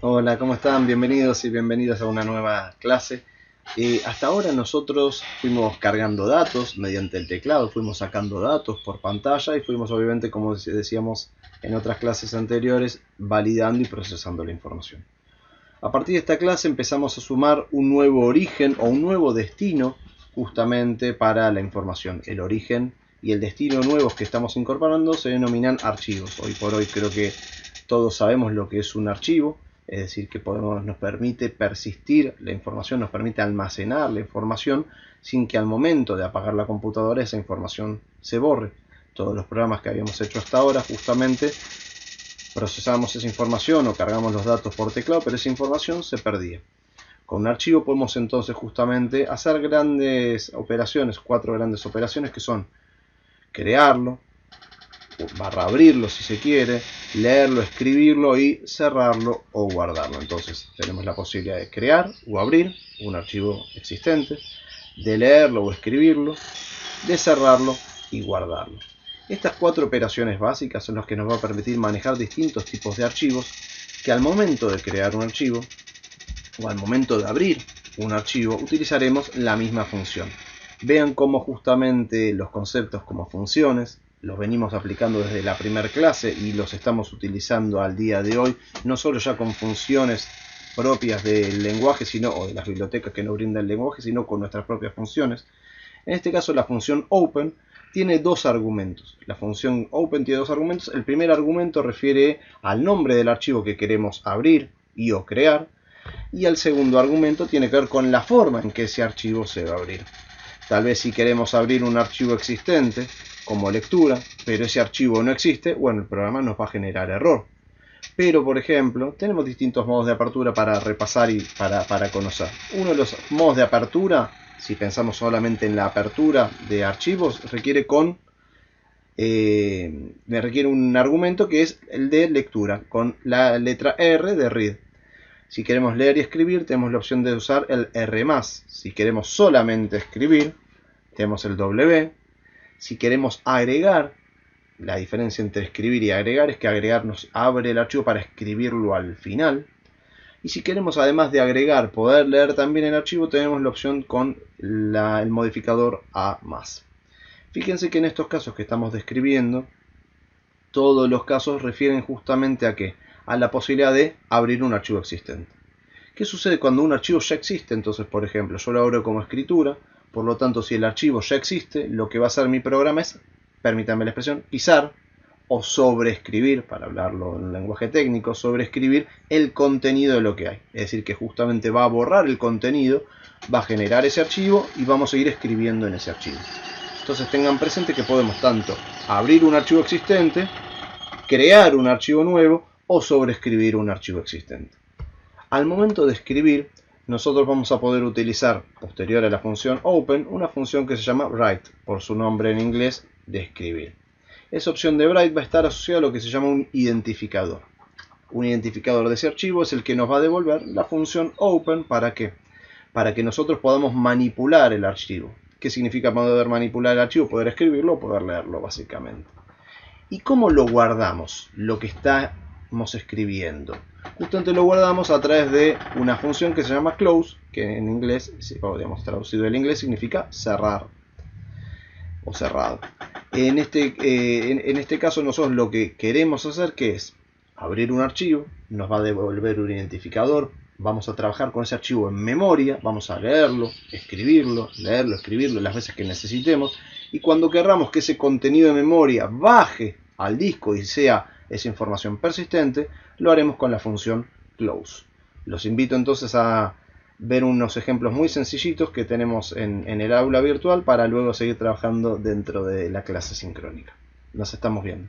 Hola, ¿cómo están? Bienvenidos y bienvenidas a una nueva clase. Hasta ahora nosotros fuimos cargando datos mediante el teclado, fuimos sacando datos por pantalla y fuimos obviamente, como decíamos en otras clases anteriores, validando y procesando la información. A partir de esta clase empezamos a sumar un nuevo origen o un nuevo destino justamente para la información. El origen y el destino nuevos que estamos incorporando se denominan archivos. Hoy por hoy creo que todos sabemos lo que es un archivo, es decir, que nos permite persistir la información, nos permite almacenar la información sin que al momento de apagar la computadora esa información se borre. Todos los programas que habíamos hecho hasta ahora justamente procesamos esa información o cargamos los datos por teclado, pero esa información se perdía. Con un archivo podemos entonces justamente hacer grandes operaciones, 4 grandes operaciones que son crearlo, barra abrirlo si se quiere, leerlo, escribirlo y cerrarlo o guardarlo. Entonces tenemos la posibilidad de crear o abrir un archivo existente, de leerlo o escribirlo, de cerrarlo y guardarlo. Estas 4 operaciones básicas son las que nos va a permitir manejar distintos tipos de archivos que al momento de crear un archivo o al momento de abrir un archivo utilizaremos la misma función. Vean cómo justamente los conceptos como funciones los venimos aplicando desde la primera clase y los estamos utilizando al día de hoy, no solo ya con funciones propias del lenguaje o de las bibliotecas que nos brinda el lenguaje, sino con nuestras propias funciones. En este caso la función open tiene 2 argumentos. La función open tiene 2 argumentos. El primer argumento refiere al nombre del archivo que queremos abrir y o crear. Y el segundo argumento tiene que ver con la forma en que ese archivo se va a abrir. Tal vez si queremos abrir un archivo existente como lectura, pero ese archivo no existe, bueno, el programa nos va a generar error. Pero, por ejemplo, tenemos distintos modos de apertura para repasar y para conocer. Uno de los modos de apertura, si pensamos solamente en la apertura de archivos, requiere un argumento que es el de lectura, con la letra R de read. Si queremos leer y escribir, tenemos la opción de usar el R+. Si queremos solamente escribir, tenemos el W. Si queremos agregar, la diferencia entre escribir y agregar es que agregar nos abre el archivo para escribirlo al final. Y si queremos, además de agregar, poder leer también el archivo, tenemos la opción con el modificador A+. Fíjense que en estos casos que estamos describiendo, todos los casos refieren justamente a ¿qué? A la posibilidad de abrir un archivo existente. ¿Qué sucede cuando un archivo ya existe? Entonces, por ejemplo, yo lo abro como escritura, por lo tanto, si el archivo ya existe, lo que va a hacer mi programa es, permítanme la expresión, pisar o sobreescribir, para hablarlo en un lenguaje técnico, sobreescribir el contenido de lo que hay. Es decir, que justamente va a borrar el contenido, va a generar ese archivo y vamos a seguir escribiendo en ese archivo. Entonces tengan presente que podemos tanto abrir un archivo existente, crear un archivo nuevo o sobreescribir un archivo existente. Al momento de escribir, nosotros vamos a poder utilizar, posterior a la función open, una función que se llama write, por su nombre en inglés de escribir. Esa opción de write va a estar asociada a lo que se llama un identificador. Un identificador de ese archivo es el que nos va a devolver la función open. ¿Para qué? Para que nosotros podamos manipular el archivo. ¿Qué significa poder manipular el archivo? Poder escribirlo o poder leerlo, básicamente. ¿Y cómo lo guardamos? Lo que estamos escribiendo. Justamente lo guardamos a través de una función que se llama close, que en inglés, si podríamos traducido del inglés, significa cerrar o cerrado. En este caso nosotros lo que queremos hacer que es abrir un archivo, nos va a devolver un identificador, vamos a trabajar con ese archivo en memoria, vamos a leerlo, escribirlo las veces que necesitemos, y cuando querramos que ese contenido de memoria baje al disco y sea esa información persistente, lo haremos con la función close. Los invito entonces a ver unos ejemplos muy sencillitos que tenemos en el aula virtual para luego seguir trabajando dentro de la clase sincrónica. Nos estamos viendo.